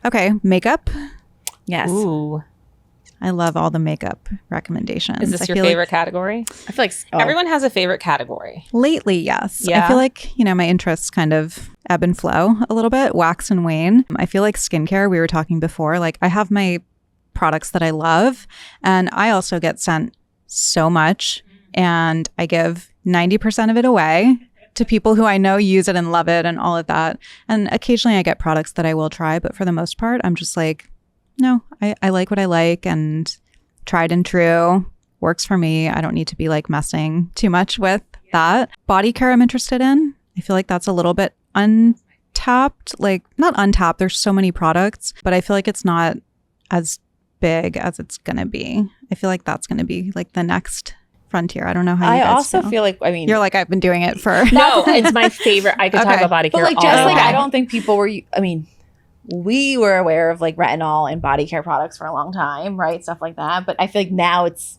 Okay, makeup. Yes. Ooh. I love all the makeup recommendations. Is this your favorite category? I feel like everyone has a favorite category. Lately, yes. Yeah. I feel like, my interests kind of ebb and flow a little bit, wax and wane. I feel like skincare, we were talking before, like I have my products that I love, and I also get sent so much, and I give 90% of it away to people who I know use it and love it and all of that. And occasionally I get products that I will try, but for the most part, I'm just like, no, I like what I like, and tried and true works for me. I don't need to be like messing too much with that. Body care I'm interested in. I feel like that's a little bit untapped, like not untapped. There's so many products, but I feel like it's not as big as it's going to be. I feel like that's going to be like the next frontier. I don't know how you guys also feel like, you're like, I've been doing it for. No, it's my favorite. I could talk about body care. But like, all just like, day. I don't think people were, we were aware of like retinol and body care products for a long time, right? Stuff like that. But I feel like now it's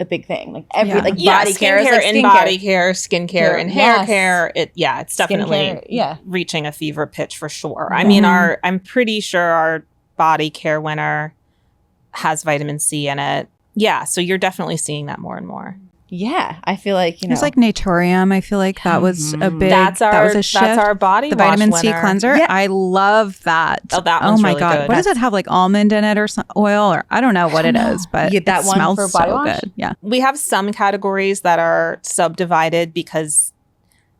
a big thing. Like body care is like and body care, skincare and hair care. It's definitely reaching a fever pitch for sure. I mean, I'm pretty sure our body care winner has vitamin C in it. Yeah, so you're definitely seeing that more and more. Yeah, I feel like, It's like Naturium. I feel like that was a big, that was a shift. That's our body the wash vitamin winner. C cleanser. Yeah. I love that. Oh, that one's my really God. good. What does it have? Like almond in it or some oil, or I don't know what it is, but you get that it one smells for body so wash? good. Yeah. We have some categories that are subdivided because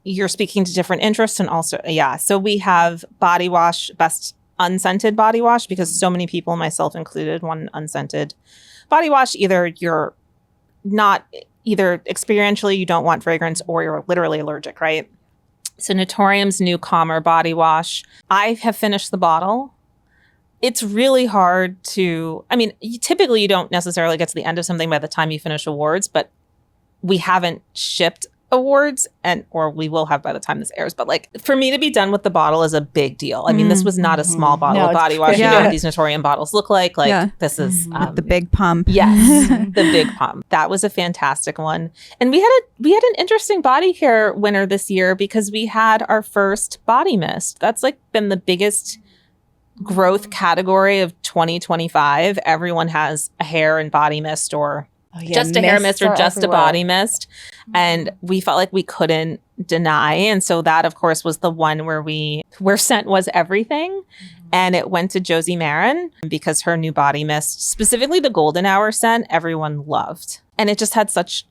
you're speaking to different interests, and also, so we have body wash, best unscented body wash, because so many people, myself included, want an unscented body wash. Either experientially you don't want fragrance, or you're literally allergic, right? So Naturium's new Calmer body wash, I have finished the bottle. It's really hard to, typically you don't necessarily get to the end of something by the time you finish awards, but we haven't shipped awards, or we will have by the time this airs. But like, for me to be done with the bottle is a big deal. This was not a small bottle of body wash. You know what these Naturium bottles look like. This is the big pump. Yes, the big pump. That was a fantastic one. And we had an interesting body care winner this year, because we had our first body mist. That's like been the biggest growth category of 2025. Everyone has a hair and body mist, or just a hair mist, or just a body mist. And we felt like we couldn't deny. And so that, of course, was the one where scent was everything. And it went to Josie Maran, because her new body mist, specifically the golden hour scent, everyone loved. And it just had such,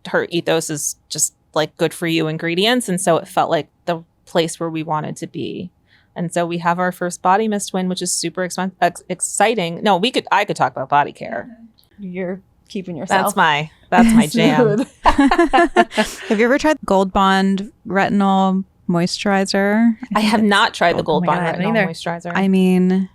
her ethos is just like good for you ingredients. And so it felt like the place where we wanted to be. And so we have our first body mist win, which is super exciting. No, I could talk about body care. You're keeping yourself. That's my jam. Have you ever tried Gold Bond retinol moisturizer? I have not tried the Gold Bond retinol moisturizer.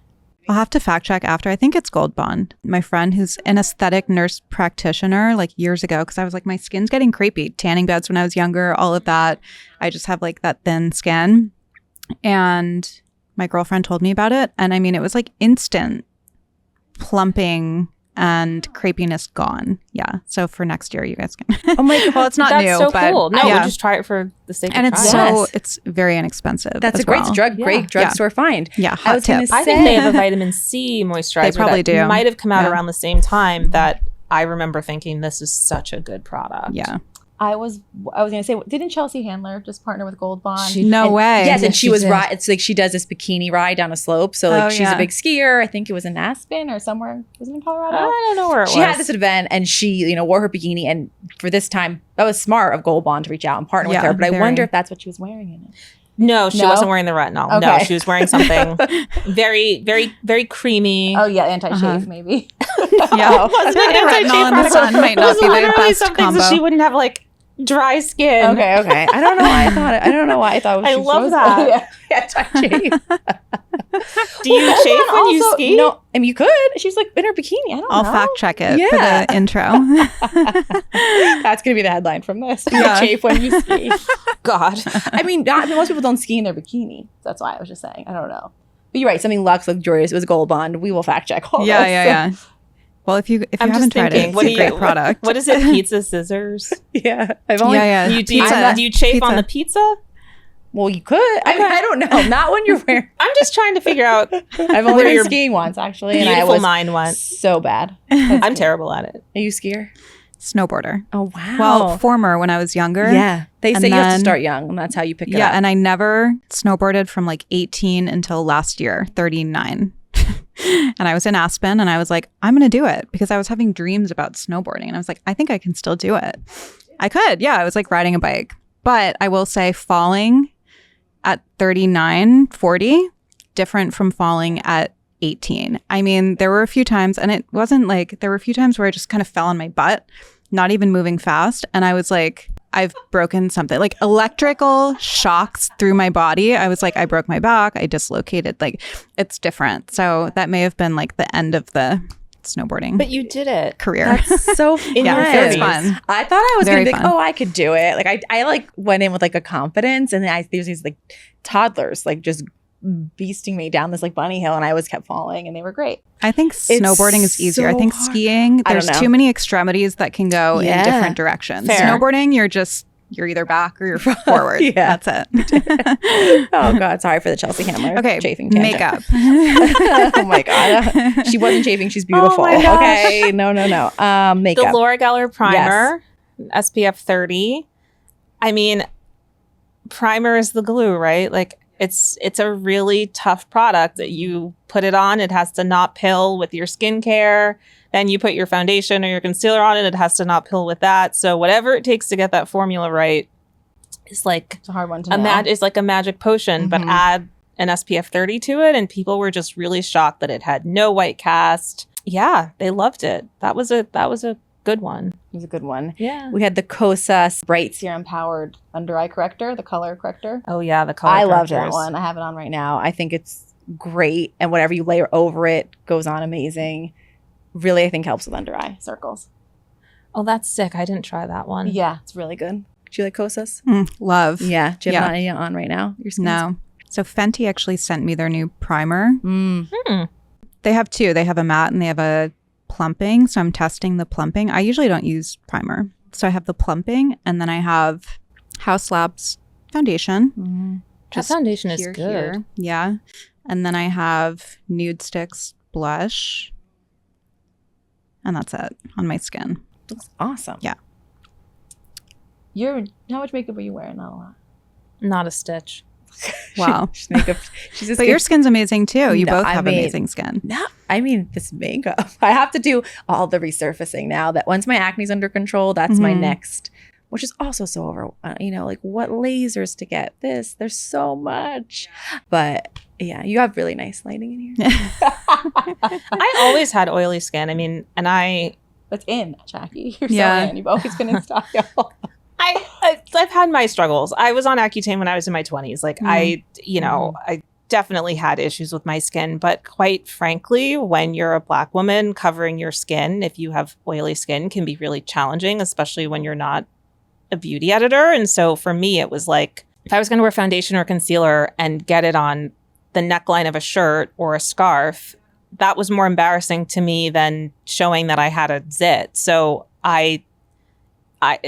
I'll have to fact check after. I think it's Gold Bond. My friend, who's an aesthetic nurse practitioner, like years ago, because I was like, my skin's getting crepey. Tanning beds when I was younger, all of that. I just have like that thin skin. And my girlfriend told me about it. And it was like instant plumping and crepiness gone. Yeah. So for next year, you guys can. Oh my God. Well, it's not That's new, so but cool. No, we'll just try it for the sake and of trying. It's very inexpensive. That's a great drugstore find. Yeah. Hot tip. I think they have a vitamin C moisturizer. They probably do. Might have come out around the same time, that I remember thinking this is such a good product. Yeah. I was going to say, didn't Chelsea Handler just partner with Gold Bond? No way. Yes, and she was right. It's like she does this bikini ride down a slope. So like she's a big skier. I think it was in Aspen or somewhere. Was it in Colorado? I don't know where it was. She had this event, and she, wore her bikini. And for this time, that was smart of Gold Bond to reach out and partner with her. But I wonder if that's what she was wearing in it. No, she wasn't wearing the retinol. Okay. No, she was wearing something very, very, very creamy. Oh yeah, anti-shave maybe. Yeah, retinol in the sun might not be the best combo. So she wouldn't have like dry skin. Okay. I don't know why I thought it. I don't know why I thought it was. I love that. Anti-shave. Do you shave when you ski? No, you could. She's like in her bikini. I don't know. I'll fact check it for the intro. That's gonna be the headline from this. Shave when you ski. God. Most people don't ski in their bikini. That's why I was just saying. I don't know. But you're right. Something luxe, luxurious. It was Gold Bond. We will fact check all this. Yeah. Well, if you haven't tried it, it's a great product. What is it? Pizza scissors? Yeah. Do you chafe on the pizza? Well, you could. I don't know. Not when you're wearing. I'm just trying to figure out. I've only been skiing once, actually, and I was mind went so bad. I'm terrible at it. Are you a skier? Snowboarder. Oh wow. Well, former when I was younger. Yeah, they say you have to start young, and that's how you pick it up. Yeah, and I never snowboarded from like 18 until last year, 39. And I was in Aspen, and I was like, I'm going to do it because I was having dreams about snowboarding, and I was like, I think I can still do it. I could. Yeah, I was like riding a bike, but I will say falling at 39, 40, different from falling at 18. I mean, there were a few times, and it wasn't like, there were a few times where I just kind of fell on my butt, not even moving fast. And I was like, I've broken something, like electrical shocks through my body. I was like, I broke my back. I dislocated. Like, it's different. So that may have been like the end of the snowboarding. But you did it. Career. That's so fun. Yeah, it was fun. I thought I was Very going to be fun. like, oh, I could do it. Like I like went in with like a confidence, and then there's these like toddlers like just beasting me down this like bunny hill, and I always kept falling, and they were great. I think snowboarding is easier. so I think hard. skiing, I there's don't know. too many extremities that can go in different directions. Fair. Snowboarding, you're either back or you're forward. Yeah. That's it. Oh God, sorry for the Chelsea Handler. Okay, chafing tangent. makeup. Oh my God, she wasn't chafing. She's beautiful. my gosh. Okay, no. The Makeup. Laura Geller primer, SPF 30. I mean, primer is the glue, right? Like it's a really tough product that you put it on. It has to not pill with your skincare. Then you put your foundation or your concealer on it. It has to not pill with that. So whatever it takes to get that formula right is like It's a hard one to know. it's like a magic potion. But add an SPF 30 to it, and people were just really shocked that it had no white cast. Yeah, they loved it. That was a good one. It was a good one. Yeah. We had the Kosas Bright Serum Powered Under Eye Corrector, the color corrector. Oh yeah, the color. I love that correctors. one. I have it on right now. I think it's great, and whatever you layer over it goes on amazing. Really, I think helps with under eye circles. Oh, that's sick. I didn't try that one. Yeah, it's really good. Do you like Kosas? Love. Yeah. Do you have Yeah. any on right now? Your skin's- No. So Fenty actually sent me their new primer. Mm. They have two. They have a matte and they have a plumping. So I'm testing the plumping. I usually don't use primer. So I have the plumping, and then I have Haus Labs foundation. Mm. That foundation is here, good. here. Yeah. And then I have Nude Sticks blush. And that's it on my skin. Looks awesome. Yeah. How much makeup are you wearing? Not a lot. Not a stitch. Wow. She's makeup. She's a But your skin's amazing too. You No, both I have mean- amazing skin. No, I mean this makeup. I have to do all the resurfacing now. That once my acne's under control, that's my Mhm. next. Which is also so over. Like what lasers to get this. There's so much. But yeah, you have really nice lighting in here. I always had oily skin. I mean, and That's in, Jackie. You're Yeah. so in. You've always been in style. I've had my struggles. I was on Accutane when I was in my 20s. Like I definitely had issues with my skin, but quite frankly, when you're a Black woman, covering your skin, if you have oily skin, can be really challenging, especially when you're not a beauty editor. And so for me, it was like, if I was going to wear foundation or concealer and get it on the neckline of a shirt or a scarf, that was more embarrassing to me than showing that I had a zit. So I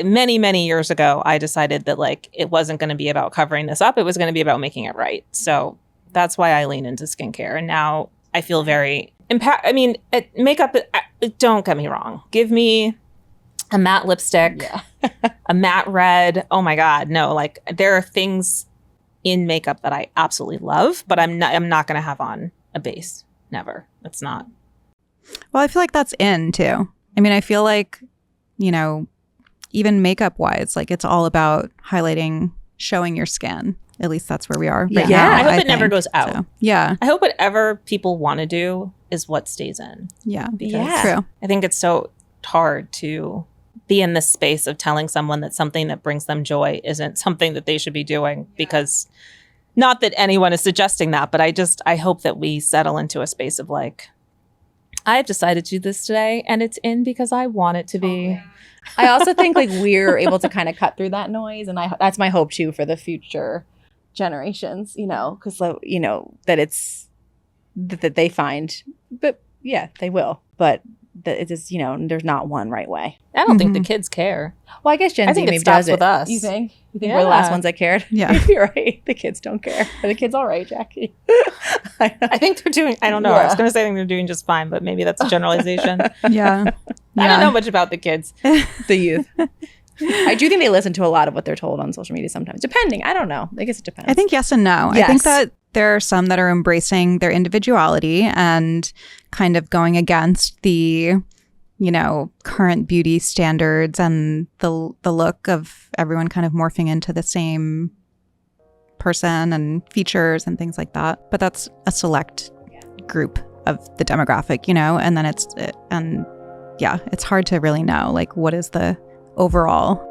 many years ago, I decided that like it wasn't going to be about covering this up. It was going to be about making it right. So that's why I lean into skincare. And now I feel very makeup. Don't get me wrong. Give me a matte lipstick, a matte red. Oh my God, no! Like there are things in makeup that I absolutely love, but I'm not going to have on a base. Never. It's not. Well, I feel like that's in too. I mean, I feel like, even makeup wise, like it's all about highlighting, showing your skin. At least that's where we are right Yeah. now. I hope it never goes out. So, yeah. I hope whatever people want to do is what stays in. Yeah. Yeah. True. I think it's so hard to be in this space of telling someone that something that brings them joy isn't something that they should be doing, because not that anyone is suggesting that, but I hope that we settle into a space of like, I've decided to do this today and it's in because I want it to be. I also think like we're able to kind of cut through that noise, and that's my hope too for the future generations. Because that it's that they find, but yeah, they will. But it is, there's not one right way. I don't think the kids care. Well, I guess Gen Z think it maybe stops does with it. us. You think? We're the last ones that cared? Yeah. You're right. The kids don't care. Are the kids all right, Jackie? I think they're doing, I don't know. I was going to say I think they're doing just fine, but maybe that's a generalization. Yeah. I don't know much about the kids. The youth. I do think they listen to a lot of what they're told on social media sometimes. Depending. I don't know. I guess it depends. I think yes and no. Yes. I think that there are some that are embracing their individuality and kind of going against the, current beauty standards and the look of everyone kind of morphing into the same person and features and things like that. But that's a select group of the demographic, and then it's hard to really know, like, what is the overall